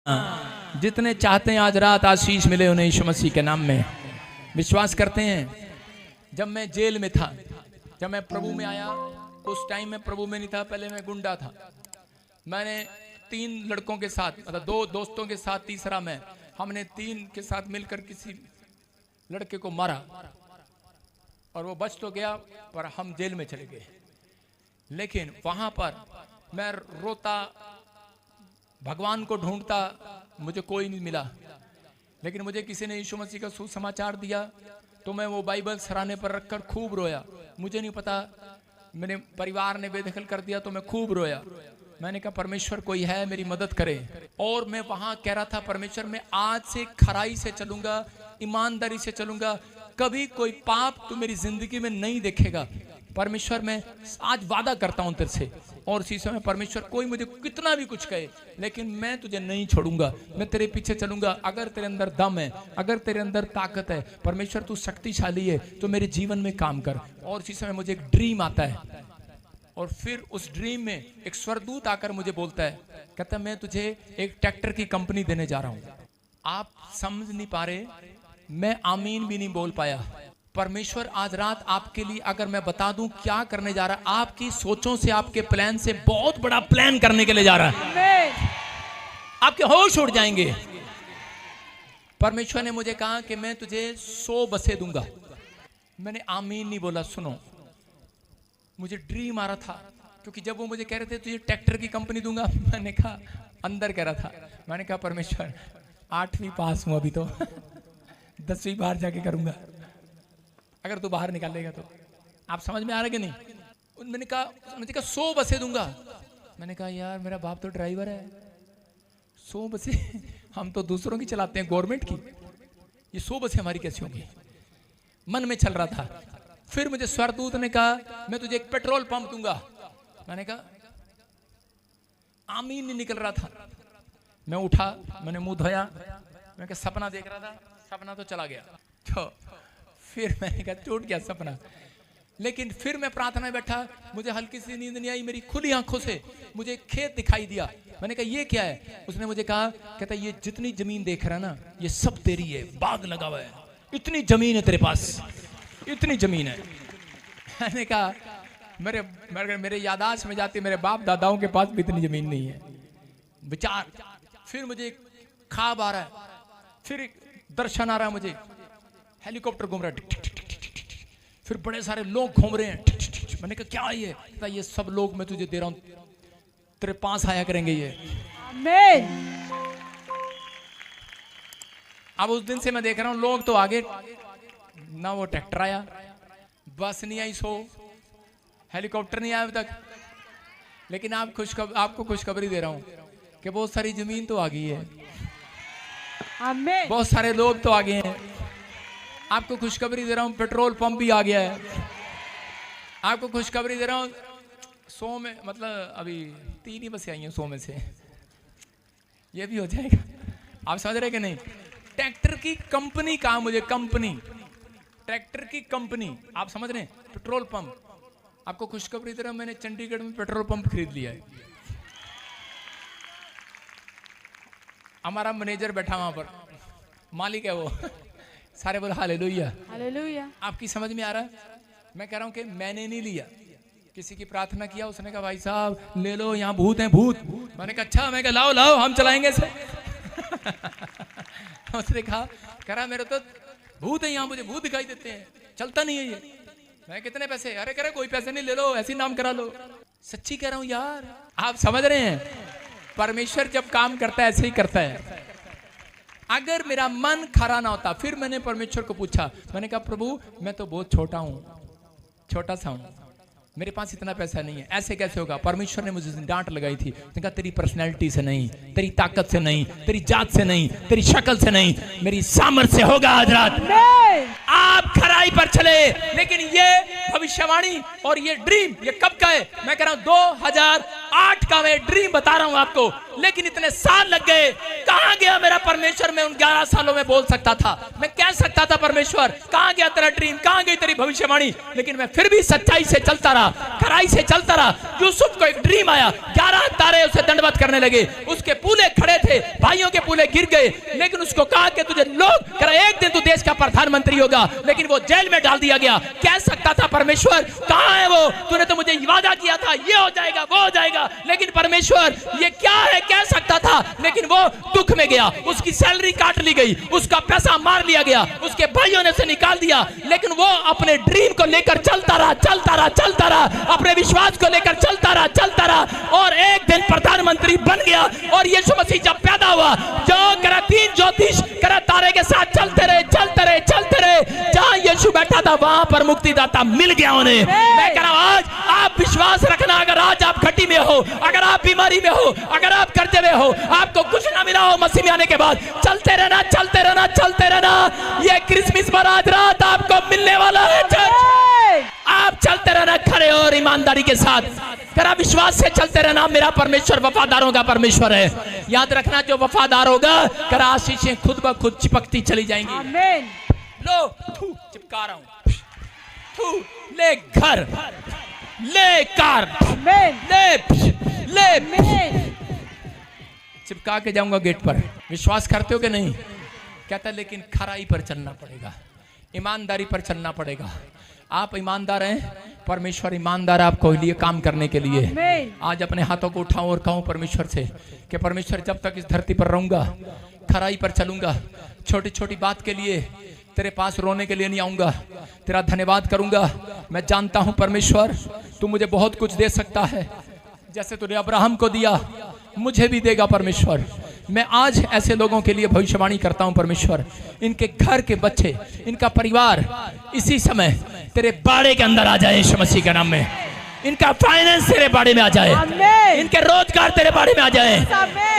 जितने चाहते हैं आज रात आशीष मिले उन्हें यीशु मसीह के नाम में विश्वास करते हैं। जब मैं जेल में था, जब मैं प्रभु में आया, उस टाइम में प्रभु में नहीं था, पहले मैं गुंडा था। मैंने 3 लड़कों के साथ, मतलब 2 दोस्तों के साथ, तीसरा मैं, हमने 3 के साथ मिलकर किसी लड़के को मारा और वो बच तो गया पर हम जेल में चले गए। लेकिन वहां पर मैं रोता, भगवान को ढूंढता, मुझे कोई नहीं मिला। लेकिन मुझे किसी ने यीशु मसीह का सुसमाचार दिया तो मैं वो बाइबल सराहने पर रखकर खूब रोया। मुझे नहीं पता, मेरे परिवार ने बेदखल कर दिया तो मैं खूब रोया। मैंने कहा परमेश्वर कोई है मेरी मदद करे। और मैं वहां कह रहा था परमेश्वर मैं आज से खराई से चलूंगा, ईमानदारी से चलूंगा, कभी कोई पाप तो मेरी जिंदगी में नहीं देखेगा। परमेश्वर मैं आज वादा करता हूं तेरे से। और इसी समय परमेश्वर कोई मुझे कितना भी कुछ कहे, लेकिन मैं तुझे नहीं छोड़ूंगा, मैं तेरे पीछे चलूंगा। अगर तेरे अंदर दम है, अगर तेरे अंदर ताकत है, परमेश्वर तू शक्तिशाली है, तो मेरे जीवन में काम कर। और इसी समय मुझे एक ड्रीम आता है और फिर उस ड्रीम में एक स्वर्गदूत आकर मुझे बोलता है, कहता मैं तुझे एक ट्रैक्टर की कंपनी देने जा रहा हूं। आप समझ नहीं पा रहे, मैं आमीन भी नहीं बोल पाया। परमेश्वर आज रात आपके लिए अगर मैं बता दूं क्या करने जा रहा है, आपकी सोचों से, आपके प्लान से बहुत बड़ा प्लान करने के लिए जा रहा है। आपके होश उड़ जाएंगे। परमेश्वर ने मुझे कहा कि मैं तुझे 100 बसें दूंगा। मैंने आमीन नहीं बोला। सुनो, मुझे ड्रीम आ रहा था, क्योंकि जब वो मुझे कह रहे थे तुझे ट्रैक्टर की कंपनी दूंगा, मैंने कहा, अंदर कह रहा था, मैंने कहा परमेश्वर 8वीं पास हूं अभी तो 10वीं बाहर जाके करूंगा, अगर तू बाहर निकालेगा तो। आप समझ में आ रहा है कि नहीं? मैंने कहा 100 बसें दूंगा। मैंने कहा यार मेरा बाप तो ड्राइवर है, 100 बसें हम तो दूसरों की चलाते हैं, गवर्नमेंट की, ये 100 बसें हमारी कैसी होंगी? मन में चल रहा था। फिर मुझे स्वर्गदूत ने कहा मैं तुझे एक पेट्रोल पंप दूंगा। मैंने कहा आमीन नहीं निकल रहा था। मैं उठा, मैंने मुंह धोया, मैं कहा सपना देख रहा था, सपना तो चला गया। तो फिर मैंने कहा टूट गया सपना। लेकिन फिर मैं प्रार्थना में बैठा, मुझे हल्की सी नींद नहीं आई, मेरी खुली आंखों से मुझे एक खेत दिखाई दिया। मैंने कहा ये क्या है? उसने मुझे कहा, कहता ये जितनी जमीन देख रहा ना, ये सब तेरी है, बाग लगा हुआ है, इतनी जमीन है तेरे पास, इतनी जमीन है। मैंने कहा मेरे यादाश्त में जाती, मेरे बाप दादाओं के पास भी इतनी जमीन नहीं है। विचार, फिर मुझे एक ख्वाब आ रहा है, फिर एक दर्शन आ रहा है मुझे, हेलीकॉप्टर घूम रहा है, फिर बड़े सारे लोग घूम रहे हैं। मैंने कहा क्या ये? कहता ये सब लोग मैं तुझे दे रहा हूं, तेरे पास आया करेंगे ये। आमीन। अब उस दिन से मैं देख रहा हूं लोग तो आगे, ना वो ट्रैक्टर आया, बस नहीं आई, 100 हेलीकॉप्टर नहीं आया अभी तक। लेकिन आपको खुशखबरी दे रहा हूं कि बहुत सारी जमीन तो आ गई है, बहुत सारे लोग तो आ गए हैं। आपको खुशखबरी दे रहा हूं पेट्रोल पंप भी आ गया है। आपको खुशखबरी दे रहा हूं 100 में, मतलब अभी 3 ही बसें आई हैं 100 में से, ये भी हो जाएगा। आप समझ रहे कि नहीं? ट्रैक्टर की कंपनी कहा मुझे, कंपनी, ट्रैक्टर की कंपनी, आप समझ रहे हैं? Petrol pump. आपको खुशखबरी दे रहा हूं, मैंने चंडीगढ़ में पेट्रोल पंप खरीद लिया है। हमारा मैनेजर बैठा वहां पर, मालिक है वो। सारे बोले हालेलुया, हालेलुया। आपकी समझ में आ रहा है? मैं कह रहा हूं कि मैंने नहीं लिया, किसी की प्रार्थना किया, उसने कहा भाई साहब ले लो, यहाँ भूत है, भूत। मैंने कहा अच्छा, मैं कहा लाओ लाओ हम चलाएंगे इसे। उसने कहा, कह रहा मेरे तो भूत है यहाँ, मुझे भूत दिखाई देते हैं, चलता नहीं है ये। मैं कितने पैसे? अरे कह रहे कोई पैसे नहीं, ले लो, ऐसे नाम करा लो। सच्ची कह रहा हूं यार, आप समझ रहे हैं? परमेश्वर जब काम करता है ऐसे ही करता है। अगर मेरा मन खरा ना होता, फिर मैंने परमेश्वर को पूछा, मैंने कहा प्रभु मैं तो बहुत छोटा हूं, छोटा सा हूं, मेरे पास इतना पैसा नहीं है, ऐसे कैसे होगा? परमेश्वर ने मुझे डांट लगाई थी, कहा तेरी पर्सनैलिटी से नहीं, तेरी ताकत से नहीं, तेरी जात से नहीं, तेरी शक्ल से नहीं, मेरी सामर्थ्य से होगा। आज रात आप खराई पर चले। लेकिन ये भविष्यवाणी और ये ड्रीम ये कब का है? मैं कह रहा हूं 2008 का मैं ड्रीम बता रहा हूं आपको, लेकिन इतने साल लग गए, कहां गया मेरा परमेश्वर मैं उन 11 सालों में बोल सकता था, मैं कह सकता था परमेश्वर कहां गया तेरा ड्रीम, कहां गई तेरी भविष्यवाणी, लेकिन मैं फिर भी सच्चाई से चलता रहा, खराई से चलता रहा। यूसुफ को एक ड्रीम आया, 11 तारे उसे दंडवत करने लगे, उसके पूले खड़े थे, भाइयों के पूले गिर गए, लेकिन उसको कहा कि तुझे लोग कह एक दिन तू देश का प्रधानमंत्री होगा, लेकिन वो जेल में डाल दिया गया। कह सकता था परमेश्वर कहां है वो, तूने तो मुझे वादा किया था ये हो जाएगा वो हो जाएगा, लेकिन परमेश्वर ये क्या है, कह सकता था, लेकिन वो दुख में गया, उसकी सैलरी काट ली गई, उसका पैसा मार लिया गया, उसके भाइयों ने उसे निकाल दिया, लेकिन वो अपने ड्रीम को लेकर चलता रहा, चलता रहा, चलता रहा, अपने विश्वास को लेकर चलता रहा, चलता रहा, और एक दिन प्रधानमंत्री बन गया। और यीशु मसीह जब पैदा हुआ, जो करा 3 ज्योतिष करा तारे के साथ चलते रहे, चलते रहे, चलते रहे, जहां यीशु बैठा था वहां पर मुक्तिदाता मिल गया उन्हें। मैं कह रहा हूं आज आप विश्वास रखना, अगर आज आप घटी में हो, अगर आप बीमारी में हो, अगर आप कर्जे में हो, आपको कुछ ना मिला हो, मसीह में आने के बाद चलते रहना, चलते रहना, चलते रहना। ये क्रिसमस बारात रात आपको मिलने वाला है चर्च, आप चलते रहना खड़े और ईमानदारी के साथ, तेरा विश्वास से चलते रहना। मेरा परमेश्वर वफादारों का परमेश्वर है, याद रखना, जो वफादार होगा तेरा आशीषें खुद ब खुद चिपकती चली जाएंगी। आमीन। लो चिपका रहा हूं, ले घर, ले कार, ले चिपका के जाऊंगा गेट पर। विश्वास करते हो कि नहीं? कहता है लेकिन खराई पर चलना पड़ेगा, ईमानदारी पर चलना पड़ेगा। आप ईमानदार हैं, परमेश्वर ईमानदार है आपको लिए काम करने के लिए। आज अपने हाथों को उठाऊं और कहूं परमेश्वर से कि परमेश्वर जब तक इस धरती पर रहूंगा खराई पर चलूंगा, छोटी छोटी बात के लिए तेरे पास रोने के लिए नहीं आऊंगा, तेरा धन्यवाद करूंगा। मैं जानता हूं परमेश्वर तू मुझे बहुत कुछ दे सकता है, जैसे तूने अब्राहम को दिया मुझे भी देगा परमेश्वर। मैं आज ऐसे लोगों के लिए भविष्यवाणी करता हूं परमेश्वर, इनके घर के बच्चे, इनका परिवार इसी समय तेरे बाड़े के अंदर आ जाए यीशु मसीह के नाम में। इनका फाइनेंस तेरे बाड़े में आ जाए, इनके रोजगार तेरे बाड़े में आ जाए,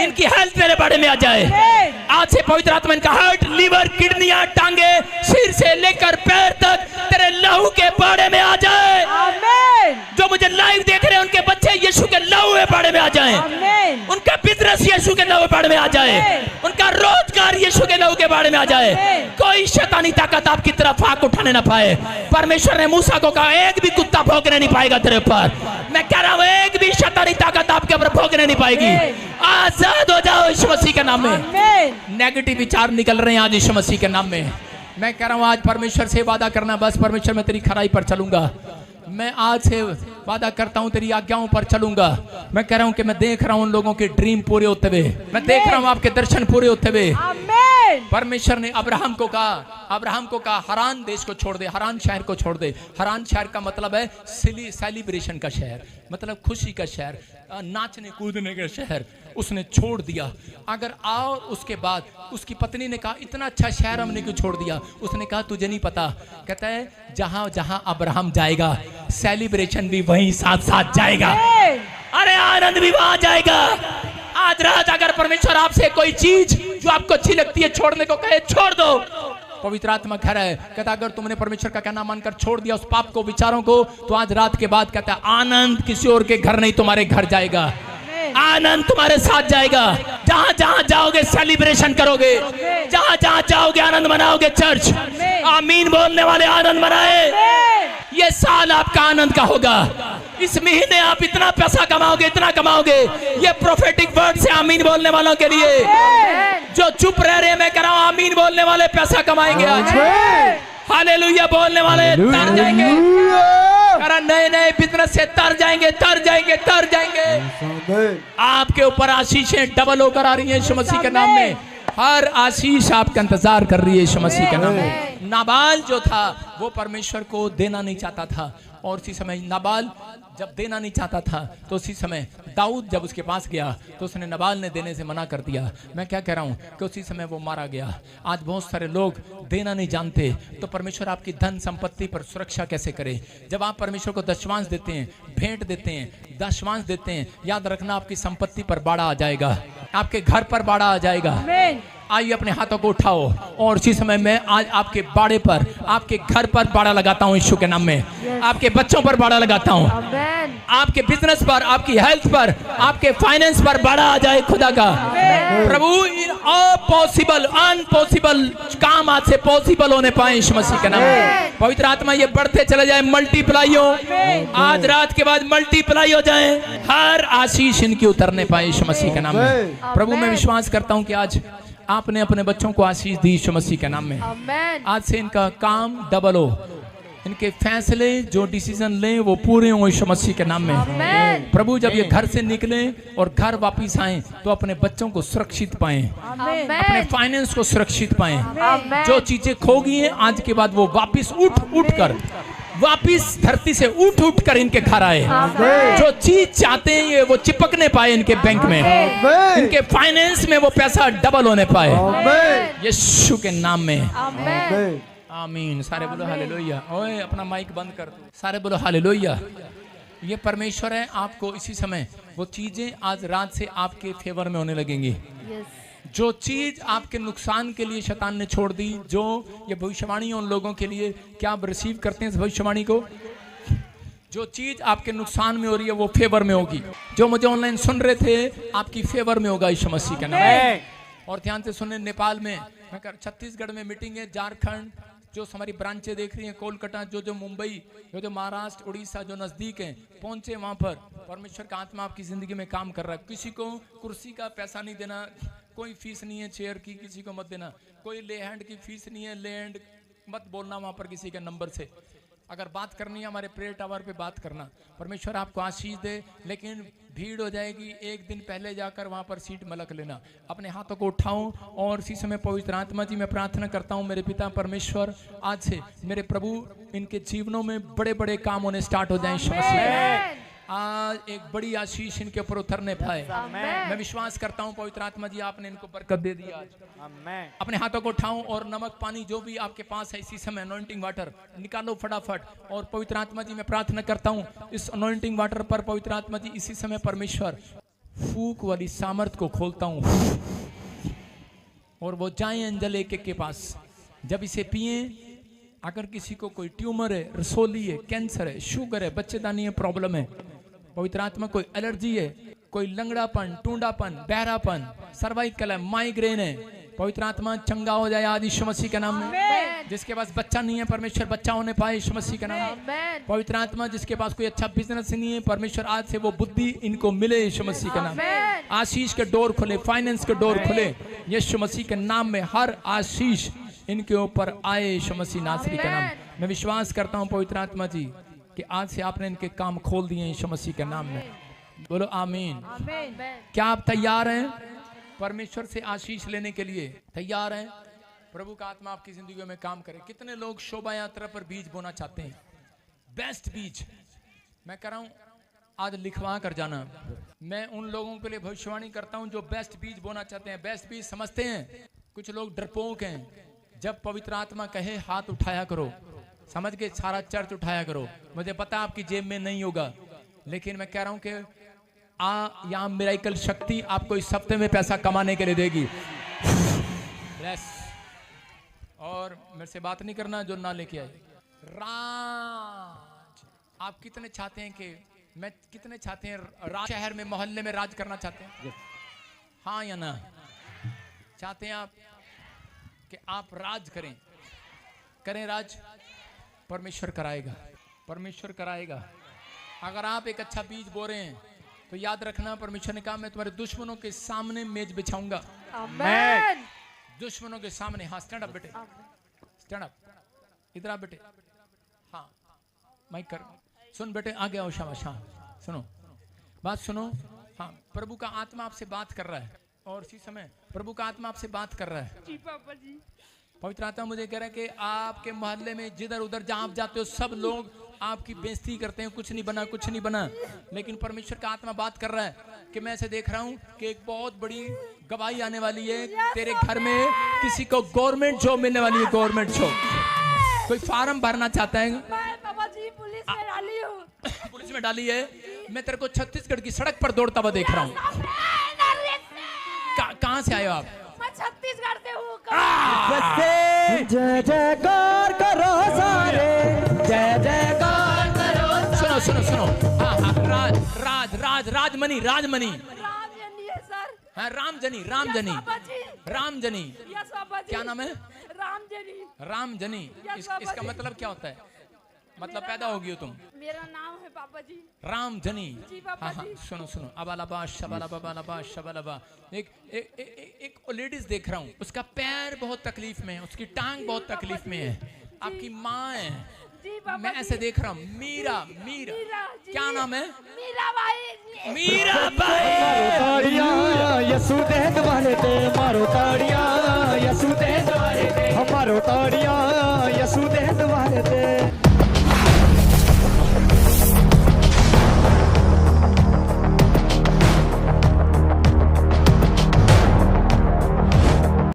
इनकी हेल्थ तेरे बाड़े में आ जाए। आज से पवित्र आत्मा इनका हार्ट, लीवर, किडनियां, टांगे, सिर से लेकर पैर तक तेरे लहू के बाड़े में आ जाए। जो मुझे लाइव देख रहे हैं उनके बच्चे यीशु के लहू के बाड़े में आ जाए, उनका बिजनेस यीशु के लहू के बाड़े में आ जाए, उनका रोजगार यीशु के लहू के बाड़े में आ जाए। कोई शैतानी ताकत आपकी तरफ आंख उठाने ना पाए। परमेश्वर ने मूसा को कहा एक भी कुत्ता भौंकने नहीं पाएगा तेरे ऊपर। मैं कह रहा हूं एक भी शैतानी ताकत आपके ऊपर भौंकने नहीं पाएगी। आजाद हो जाओ यीशु मसीह के नाम में। नेगेटिव विचार निकल रहे हैं आज यीशु मसीह के नाम में। मैं कह रहा हूं आज परमेश्वर से वादा करना, बस परमेश्वर मैं तेरी खराई पर चलूंगा, मैं आज से वादा करता हूं तेरी आज्ञाओं पर चलूंगा। मैं कह रहा हूं कि मैं देख रहा हूं उन लोगों के ड्रीम पूरे होते हुए, मैं देख रहा हूं आपके दर्शन पूरे होते हुए। परमेश्वर ने अब्राहम को कहा हरान देश को छोड़ दे, हरान शहर को छोड़ दे। हरान शहर का मतलब है सेलिब्रेशन का शहर, मतलब खुशी का शहर, नाचने कूदने का शहर। उसने छोड़ दिया। अगर आओ उसके बाद उसकी पत्नी ने कहा इतना अच्छा शहर हमने क्यों छोड़ दिया? उसने कहा तुझे नहीं पता, कहता है जहां जहां अब्राहम जाएगा सेलिब्रेशन भी वहीं साथ साथ जाएगा, अरे आनंद भी वहां जाएगा। आज रात अगर परमेश्वर आपसे कोई चीज जो आपको अच्छी लगती है छोड़ने को कहे, छोड़ दो। पवित्र आत्मा कह रहा है, कहता अगर तुमने परमेश्वर का कहना मानकर छोड़ दिया उस पाप को, विचारों को, तो आज रात के बाद कहता है आनंद किसी और के घर नहीं तुम्हारे घर जाएगा, आनंद तुम्हारे साथ जाएगा। जहां जहां जाओगे सेलिब्रेशन करोगे, जहां जहां जाओगे आनंद मनाओगे। चर्च आमीन बोलने वाले आनंद मनाए। ये साल आपका आनंद का होगा। इस महीने आप इतना पैसा कमाओगे, इतना कमाओगे। ये प्रोफेटिक वर्ड से आमीन बोलने वालों के लिए, जो चुप रह रहे हैं मैं कह रहा हूं आमीन बोलने वाले पैसा कमाएंगे आज। हालेलुया बोलने वाले तर जाएंगे, नए नए बिजनेस से तर जाएंगे, तर जाएंगे, तर जाएंगे। आपके ऊपर आशीषें डबल होकर आ रही हैं यीशु मसीह के नाम में। हर आशीष आपका इंतजार कर रही है यीशु मसीह के नाम में। नाबाल जो था वो परमेश्वर को देना नहीं चाहता था, और उसी समय नाबाल जब देना नहीं चाहता था तो उसी समय दाऊद जब उसके पास गया तो उसने नाबाल ने देने से मना कर दिया। मैं क्या कह रहा हूँ कि उसी समय वो मारा गया। आज बहुत सारे लोग देना नहीं जानते, तो परमेश्वर आपकी धन संपत्ति पर सुरक्षा कैसे करे? जब आप परमेश्वर को दशमांश देते हैं, भेंट देते हैं, दशमांश देते हैं, याद रखना आपकी संपत्ति पर बाड़ा आ जाएगा, आपके घर पर बाड़ा आ जाएगा। आइए अपने हाथों को उठाओ और इसी समय मैं आज आपके बाड़े पर, आपके घर पर बाड़ा लगाता हूँ यीशु के नाम में। आपके बच्चों पर बाड़ा लगाता हूँ, आपके बिजनेस पर, आपकी हेल्थ पर, आपके फाइनेंस पर बाड़ा आ जाए खुदा का। प्रभु इन अपॉसिबल अनपॉसिबल काम आज से पॉसिबल होने पाए यीशु मसीह के नाम में। पवित्र आत्मा ये बढ़ते चले जाए, मल्टीप्लाई हो, आज रात के बाद मल्टीप्लाई हो जाए, हर आशीष इनकी उतरने पाए यीशु मसीह के नाम में। प्रभु मैं विश्वास करता हूँ कि आज आपने अपने बच्चों को आशीष दी यीशु मसीह के नाम में। आज से इनका काम डबल हो, इनके फैसले जो डिसीजन लें वो पूरे हों यीशु मसीह के नाम में। प्रभु जब ये घर से निकले और घर वापस आए तो अपने बच्चों को सुरक्षित पाएं, अपने फाइनेंस को सुरक्षित पाएं। जो चीजें खो गई हैं आज के बाद वो वापस उठ कर वापिस धरती से उठ कर इनके घर आए। जो चीज चाहते हैं ये वो चिपकने पाए इनके बैंक में, इनके फाइनेंस में वो पैसा डबल होने पाए यीशु के नाम में। आमीन। सारे बोलो हालेलुया। ओए अपना माइक बंद कर दो, सारे बोलो हालेलुया। ये परमेश्वर है, आपको इसी समय वो चीजें आज रात से आपके फेवर में होने लगेंगी। जो चीज आपके नुकसान के लिए शैतान ने छोड़ दी, जो ये भविष्यवाणी उन लोगों के लिए, क्या आप रिसीव करते हैं इस भविष्यवाणी को? जो चीज आपके नुकसान में हो रही है वो फेवर में होगी। जो मुझे ऑनलाइन सुन रहे थे आपकी फेवर में होगा यीशु मसीह का नाम। और ध्यान से सुने, नेपाल में, छत्तीसगढ़ में मीटिंग है, झारखंड जो हमारी ब्रांचें देख रही हैं, कोलकाता, जो मुंबई, जो महाराष्ट्र, उड़ीसा जो नजदीक हैं, पहुंचे वहां पर। परमेश्वर का आत्मा आपकी जिंदगी में काम कर रहा है। किसी को कुर्सी का पैसा नहीं देना, कोई फीस नहीं है चेयर की, किसी को मत देना। कोई ले हैंड की फीस नहीं है, ले हैंड मत बोलना वहां पर किसी के नंबर से। अगर बात करनी है हमारे प्रेयर टावर पे बात करना। परमेश्वर आपको आशीष दे, लेकिन भीड़ हो जाएगी, एक दिन पहले जाकर वहां पर सीट मलक लेना। अपने हाथों को उठाऊं और इसी समय पवित्र आत्मा जी मैं प्रार्थना करता हूं, मेरे पिता परमेश्वर आज से मेरे प्रभु इनके जीवनों में बड़े बड़े काम होने स्टार्ट हो जाएं। आज एक बड़ी आशीष इनके ऊपर उतरने पाए। मैं विश्वास करता हूं पवित्र आत्मा जी आपने इनको बरकत दे दी आज। अपने हाथों को उठाऊं और नमक पानी जो भी आपके पास है इसी समय अनॉइंटिंग वाटर निकालो फटाफट। और पवित्र आत्मा जी मैं प्रार्थना करता हूं इस अनॉइंटिंग वाटर पर पवित्र आत्मा जी इसी समय परमेश्वर फूक वाली सामर्थ को खोलता हूं और वो जाए अंजल एक के पास। जब इसे पिए, अगर किसी को कोई ट्यूमर है, रसोली है, कैंसर है, शुगर है, बच्चेदानी है, प्रॉब्लम है, पवित्र आत्मा कोई एलर्जी है, कोई लंगड़ापन, टूंडापन, बहरापन, सर्वाइकल है, माइग्रेन है, पवित्र आत्मा चंगा हो जाए आज यीशु मसीह के नाम में। जिसके पास बच्चा नहीं है परमेश्वर बच्चा होने पाए यीशु मसीह के नाम में। पवित्र आत्मा जिसके पास कोई अच्छा बिजनेस नहीं है परमेश्वर आज से वो बुद्धि इनको मिले यीशु मसीह के नाम में। आशीष के डोर खुले, फाइनेंस के डोर खुले यीशु मसीह के नाम में। हर आशीष इनके ऊपर आए यीशु मसीह नासरी का नाम। मैं विश्वास करता हूं पवित्र आत्मा जी कि आज से आपने इनके काम खोल दिए यीशु मसीह के नाम में। बोलो आमीन। क्या आप तैयार हैं परमेश्वर से आशीष लेने के लिए? तैयार हैं? प्रभु का आत्मा आपकी जिंदगी में काम करे। कितने लोग शोभा यात्रा पर बीज बोना चाहते हैं? बेस्ट बीज मैं कह रहा हूं आज लिखवा कर जाना। मैं उन लोगों के लिए भविष्यवाणी करता हूं जो बेस्ट बीज बोना चाहते हैं। बेस्ट बीज समझते हैं? कुछ लोग डरपोक हैं। जब पवित्र आत्मा कहे हाथ उठाया करो, समझ के सारा चर्च उठाया करो। मुझे पता आपकी जेब में नहीं होगा, लेकिन मैं कह रहा हूं कि यहाँ मिरेकल शक्ति आपको इस हफ्ते में पैसा कमाने के लिए देगी। और मेरे से बात नहीं करना जो ना लेके आए। राज आप कितने चाहते हैं कि मैं कितने चाहते हैं राज शहर में मोहल्ले में राज करना चाहते हैं? हाँ या ना? चाहते हैं आप कि आप राज करें राज? परमेश्वर कराएगा, परमेश्वर कराएगा। अगर आप एक अच्छा बीज बो रहे हैं तो याद रखना परमेश्वर ने कहा मैं तुम्हारे दुश्मनों के सामने मेज बिछाऊंगा। आमीन। दुश्मनों के सामने। हाँ स्टैंड अप बेटे, स्टैंड अप, इधर आ बेटे। हाँ माइक कर, सुन बेटे, आगे आओ, शाबाश। हाँ सुनो, बात सुनो। हाँ प्रभु का आत्मा आपसे बात कर रहा है और इसी समय प्रभु का आत्मा आपसे बात कर रहा है। जी पापा जी। पवित्र आत्मा मुझे कह रहा है कि आपके मोहल्ले में जिधर उधर जहां आप जाते हो सब लोग आपकी बेइज्जती करते हैं, कुछ नहीं बना, कुछ नहीं बना। लेकिन परमेश्वर का आत्मा बात कर रहा है कि मैं ऐसे देख रहा हूं कि एक बहुत बड़ी गवाही आने वाली है। तेरे घर में किसी को गवर्नमेंट जॉब मिलने वाली है, गवर्नमेंट जॉब। कोई फार्म भरना चाहता है? पापा जी पुलिस में डाली हूं। पुलिस में डाली है? मैं तेरे को छत्तीसगढ़ की सड़क पर दौड़ता हुआ देख रहा हूँ। कहाँ से आए हो आप? मैं छत्तीसगढ़ जय जयकार करो सारे, जय जयकार करो। सुनो सुनो सुनो, हाँ हाँ, राज राज राज राजमणि राजमणि, रामजनी है सर। हाँ रामजनी रामजनी यस बाबा जी। रामजनी। यस बाबा जी। क्या नाम है? रामजनी। रामजनी। यस बाबा इसका जी। मतलब क्या होता है? मतलब पैदा होगी हो तुम। मेरा नाम है पापा जी। रामजनी। जी बाबा हाँ हाँ, जी। सुनो सुनो, अबालबा शबालबा बालबा शबालबा। एक लेडीज देख रहा हूँ, उसका पैर बहुत तकलीफ में है, उसकी टांग बहुत तकलीफ में है, आपकी माँ है, जी बाबा मैं ऐसे देख रहा हूँ। मीरा मीरा, जी। क्या नाम है? मीरा बाई। मीरा मारो बाई। ताड़ियां यसु दे द्वारे दे, मारो ताड़ियां यसु दे द्वारे दे, हमारो ताड़ियां यसु दे द्वारे दे।